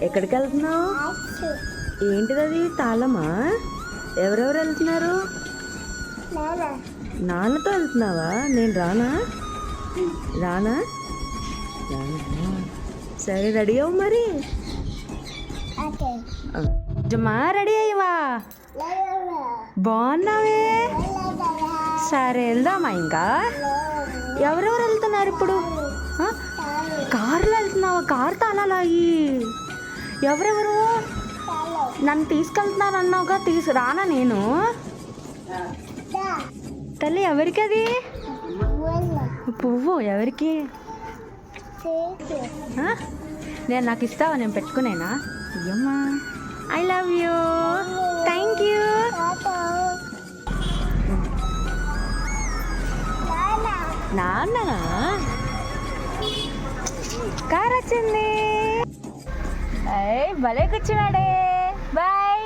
ఎక్కడికి వెళ్తున్నావు? ఏంటిది అది? తాళమా? ఎవరెవరు వెళ్తున్నారు? నాన్నతో వెళ్తున్నావా? నేను రానా? రానా? సరే రెడీ అవ్వు మరి. జమ్మా రెడీ అయ్యవా? బాగున్నావే. సరే వెళ్దామా ఇంకా? ఎవరెవరు వెళ్తున్నారు ఇప్పుడు? కారులో వెళ్తున్నావా? కారు తాళాలి. ఎవరెవరు? నన్ను తీసుకెళ్తున్నారు అన్నావుగా, రానా నేను? తల్లి ఎవరికి అది? పువ్వు ఎవరికి? నేను నాకు ఇస్తావా? నేను పెట్టుకునేనా? అయ్యమ్మా, I love you. Thank you. నాన్న కార్ వచ్చింది. భలే కూర్చున్నాడే. బాయ్.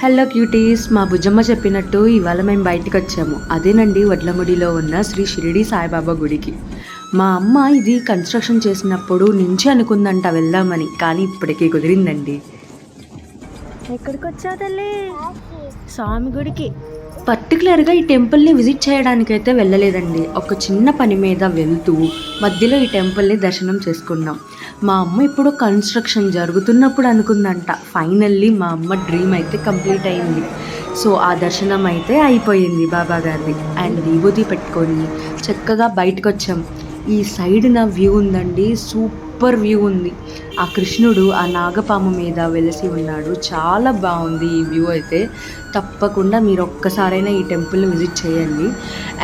హలో క్యూటీస్, మా బుజ్జమ్మ చెప్పినట్టు ఇవాళ మేము బయటికి వచ్చాము. అదేనండి వడ్లముడిలో ఉన్న శ్రీ షిరిడి సాయిబాబా గుడికి. మా అమ్మ ఇది కన్స్ట్రక్షన్ చేసినప్పుడు నుంచి అనుకుందంట వెళ్దామని, కానీ ఇప్పటికీ కుదిరిందండి. ఎక్కడికి వచ్చా తల్లి? స్వామి గుడికి. పర్టికులర్గా ఈ టెంపుల్ని విజిట్ చేయడానికైతే వెళ్ళలేదండి. ఒక చిన్న పని మీద వెళ్తూ మధ్యలో ఈ టెంపుల్ని దర్శనం చేసుకున్నాం. మా అమ్మ ఇప్పుడు కన్స్ట్రక్షన్ జరుగుతున్నప్పుడు అనుకుందంట. ఫైనల్లీ మా అమ్మ డ్రీమ్ అయితే కంప్లీట్ అయింది. సో ఆ దర్శనం అయితే అయిపోయింది బాబా గారిది. అండ్ విభూతి పెట్టుకొని చక్కగా బయటకు వచ్చాం. ఈ సైడ్ నా వ్యూ ఉందండి, సూపర్ వ్యూ ఉంది. ఆ కృష్ణుడు ఆ నాగపాము మీద వెలిసి ఉన్నాడు. చాలా బాగుంది ఈ వ్యూ అయితే. తప్పకుండా మీరు ఒక్కసారైనా ఈ టెంపుల్ని విజిట్ చేయండి.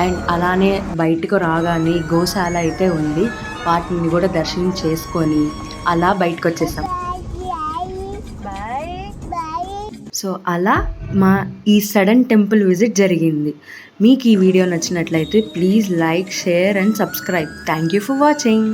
అండ్ అలానే బయటకు రాగానే గోశాల అయితే ఉంది, వాటిని కూడా దర్శనం చేసుకొని అలా బయటకు వచ్చేసాం. సో అలా మా ఈ సడన్ టెంపుల్ విజిట్ జరిగింది. మీకు ఈ వీడియో నచ్చినట్లయితే please like, share and subscribe. Thank you for watching.